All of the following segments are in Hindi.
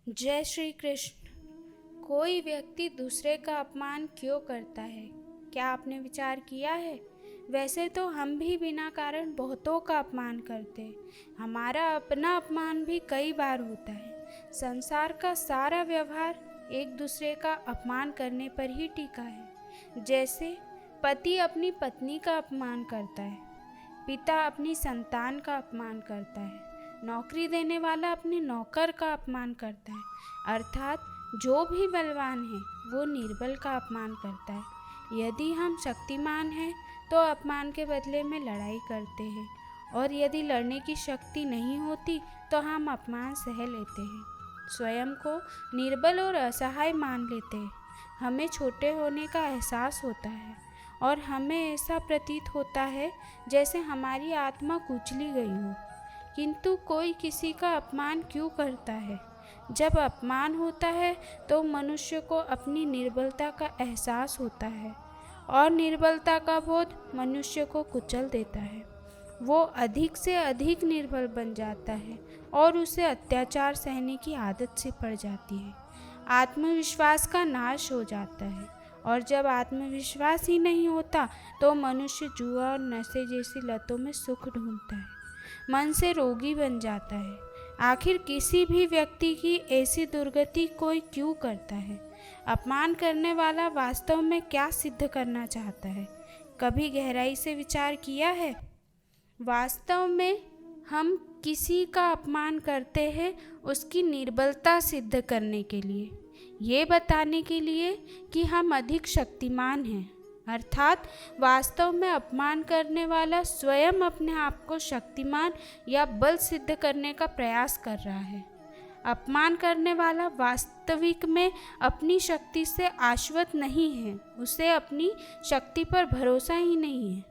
जय श्री कृष्ण। कोई व्यक्ति दूसरे का अपमान क्यों करता है? क्या आपने विचार किया है? वैसे तो हम भी बिना कारण बहुतों का अपमान करते हैं। हमारा अपना अपमान भी कई बार होता है। संसार का सारा व्यवहार एक दूसरे का अपमान करने पर ही टिका है। जैसे पति अपनी पत्नी का अपमान करता है, पिता अपनी संतान का अपमान करता है, नौकरी देने वाला अपने नौकर का अपमान करता है। अर्थात जो भी बलवान है वो निर्बल का अपमान करता है। यदि हम शक्तिमान हैं तो अपमान के बदले में लड़ाई करते हैं, और यदि लड़ने की शक्ति नहीं होती तो हम अपमान सह लेते हैं। स्वयं को निर्बल और असहाय मान लेते हैं। हमें छोटे होने का एहसास होता है और हमें ऐसा प्रतीत होता है जैसे हमारी आत्मा कुचली गई हो। किंतु कोई किसी का अपमान क्यों करता है? जब अपमान होता है तो मनुष्य को अपनी निर्बलता का एहसास होता है, और निर्बलता का बोध मनुष्य को कुचल देता है। वो अधिक से अधिक निर्बल बन जाता है और उसे अत्याचार सहने की आदत सी पड़ जाती है। आत्मविश्वास का नाश हो जाता है, और जब आत्मविश्वास ही नहीं होता तो मनुष्य जुआ और नशे जैसी लतों में सुख ढूंढता है, मन से रोगी बन जाता है। आखिर किसी भी व्यक्ति की ऐसी दुर्गति कोई क्यों करता है? अपमान करने वाला वास्तव में क्या सिद्ध करना चाहता है? कभी गहराई से विचार किया है? वास्तव में हम किसी का अपमान करते हैं उसकी निर्बलता सिद्ध करने के लिए, ये बताने के लिए कि हम अधिक शक्तिमान हैं। अर्थात वास्तव में अपमान करने वाला स्वयं अपने आप को शक्तिमान या बल सिद्ध करने का प्रयास कर रहा है। अपमान करने वाला वास्तविक में अपनी शक्ति से आश्वत नहीं है, उसे अपनी शक्ति पर भरोसा ही नहीं है।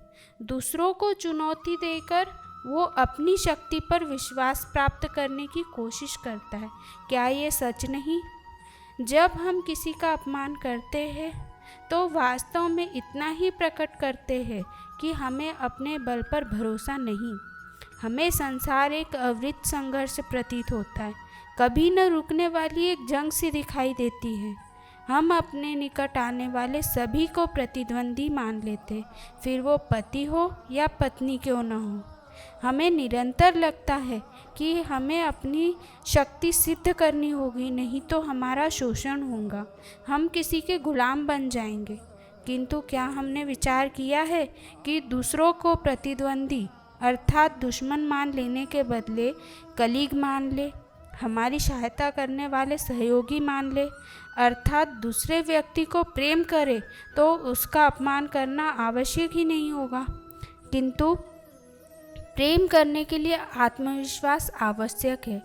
दूसरों को चुनौती देकर वो अपनी शक्ति पर विश्वास प्राप्त करने की कोशिश करता है। क्या ये सच नहीं? जब हम किसी का अपमान करते हैं तो वास्तव में इतना ही प्रकट करते हैं कि हमें अपने बल पर भरोसा नहीं। हमें संसार एक अविरत संघर्ष प्रतीत होता है, कभी न रुकने वाली एक जंग सी दिखाई देती है। हम अपने निकट आने वाले सभी को प्रतिद्वंदी मान लेते, फिर वो पति हो या पत्नी क्यों न हो। हमें निरंतर लगता है कि हमें अपनी शक्ति सिद्ध करनी होगी, नहीं तो हमारा शोषण होगा, हम किसी के गुलाम बन जाएंगे। किंतु क्या हमने विचार किया है कि दूसरों को प्रतिद्वंदी अर्थात दुश्मन मान लेने के बदले कलीग मान ले, हमारी सहायता करने वाले सहयोगी मान ले, अर्थात दूसरे व्यक्ति को प्रेम करे तो उसका अपमान करना आवश्यक ही नहीं होगा। किंतु प्रेम करने के लिए आत्मविश्वास आवश्यक है।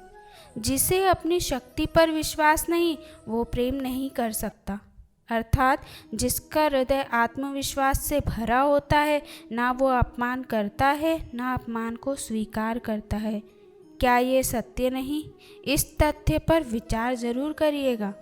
जिसे अपनी शक्ति पर विश्वास नहीं, वो प्रेम नहीं कर सकता। अर्थात जिसका हृदय आत्मविश्वास से भरा होता है, ना वो अपमान करता है ना अपमान को स्वीकार करता है। क्या ये सत्य नहीं? इस तथ्य पर विचार जरूर करिएगा।